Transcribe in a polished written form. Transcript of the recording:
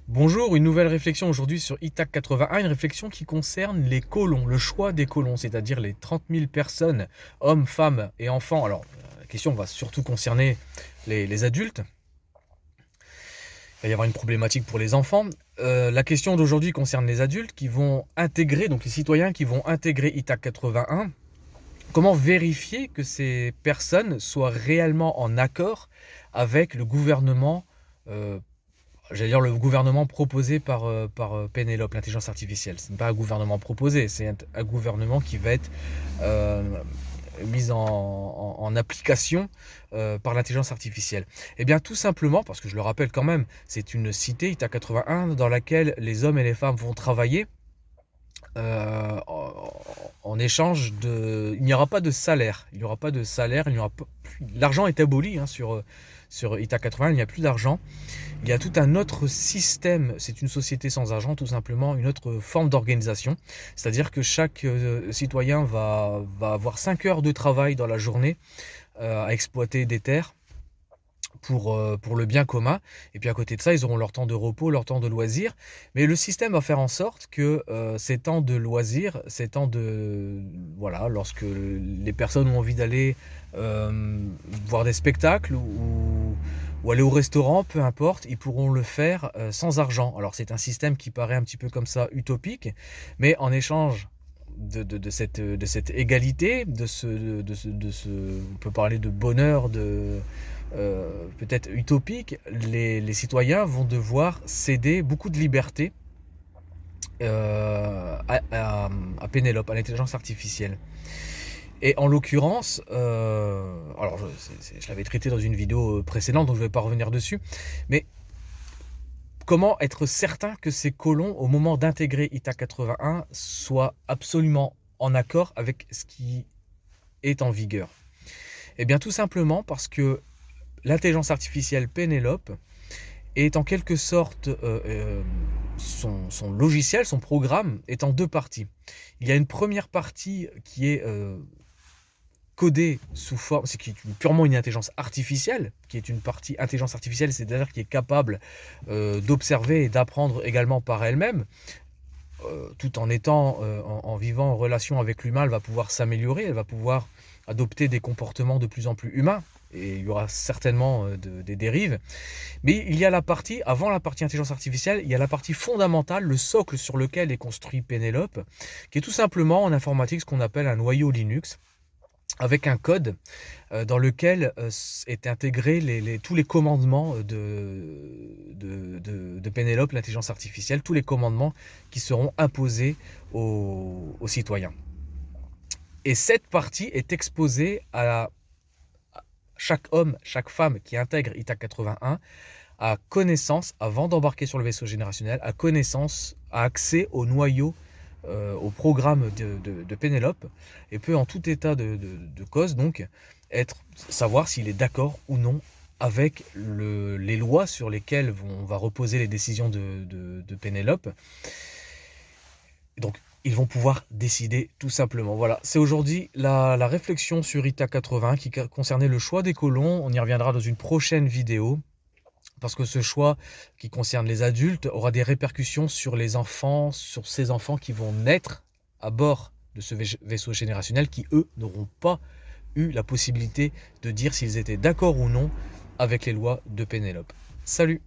Bonjour, une nouvelle réflexion aujourd'hui sur ITAC 81, une réflexion qui concerne les colons, le choix des colons, c'est-à-dire les 30 000 personnes, hommes, femmes et enfants. Alors, la question va surtout concerner les adultes. Il va y avoir une problématique pour les enfants. La question d'aujourd'hui concerne les adultes qui vont intégrer, donc les citoyens qui vont intégrer ITAC 81. Comment vérifier que ces personnes soient réellement en accord avec le gouvernement j'allais dire le gouvernement proposé par Pénélope, l'intelligence artificielle. Ce n'est pas un gouvernement proposé, c'est un gouvernement qui va être euh, mis en application par l'intelligence artificielle. Eh bien, tout simplement, parce que je le rappelle quand même, c'est une cité, ITA 81, dans laquelle les hommes et les femmes vont travailler en échange de... Il n'y aura pas de salaire. Il n'y aura pas de salaire. Il n'y aura pas... L'argent est aboli sur ITA 80. Il n'y a plus d'argent. Il y a tout un autre système. C'est une société sans argent, tout simplement. Une autre forme d'organisation. C'est-à-dire que chaque citoyen va avoir 5 heures de travail dans la journée à exploiter des terres pour le bien commun. Et puis à côté de ça, ils auront leur temps de repos, leur temps de loisir. Mais le système va faire en sorte que ces temps de loisir, ces temps de... Voilà, lorsque les personnes ont envie d'aller voir des spectacles ou aller au restaurant, peu importe, ils pourront le faire sans argent. Alors c'est un système qui paraît un petit peu comme ça utopique, mais en échange de cette égalité, on peut parler de bonheur, peut-être utopique, les citoyens vont devoir céder beaucoup de liberté à Pénélope, à l'intelligence artificielle. Et en l'occurrence, alors je l'avais traité dans une vidéo précédente, donc je ne vais pas revenir dessus, mais comment être certain que ces colons, au moment d'intégrer ITA 81, soient absolument en accord avec ce qui est en vigueur? Eh bien tout simplement parce que l'intelligence artificielle Pénélope est en quelque sorte son logiciel, son programme est en deux parties. Il y a une première partie qui est codée sous forme, c'est qui est purement une intelligence artificielle, qui est une partie intelligence artificielle, c'est-à-dire qui est capable d'observer et d'apprendre également par elle-même. Tout en étant, en vivant en relation avec l'humain, elle va pouvoir s'améliorer, elle va pouvoir adopter des comportements de plus en plus humains. Et il y aura certainement des dérives. Mais il y a la partie, avant la partie intelligence artificielle, il y a la partie fondamentale, le socle sur lequel est construit Pénélope, qui est tout simplement en informatique ce qu'on appelle un noyau Linux, avec un code dans lequel est intégré tous les commandements de Pénélope, l'intelligence artificielle, tous les commandements qui seront imposés aux citoyens. Et cette partie est exposée à chaque homme, chaque femme qui intègre ITA 81 a connaissance, avant d'embarquer sur le vaisseau générationnel, a connaissance, a accès au noyau, au programme de Pénélope, et peut en tout état de cause donc savoir s'il est d'accord ou non avec les lois sur lesquelles on va reposer les décisions de Pénélope. Donc ils vont pouvoir décider tout simplement. Voilà, c'est aujourd'hui la réflexion sur ITA 80 qui concernait le choix des colons. On y reviendra dans une prochaine vidéo, parce que ce choix qui concerne les adultes aura des répercussions sur les enfants, sur ces enfants qui vont naître à bord de ce vaisseau générationnel, qui eux n'auront pas eu la possibilité de dire s'ils étaient d'accord ou non avec les lois de Pénélope. Salut!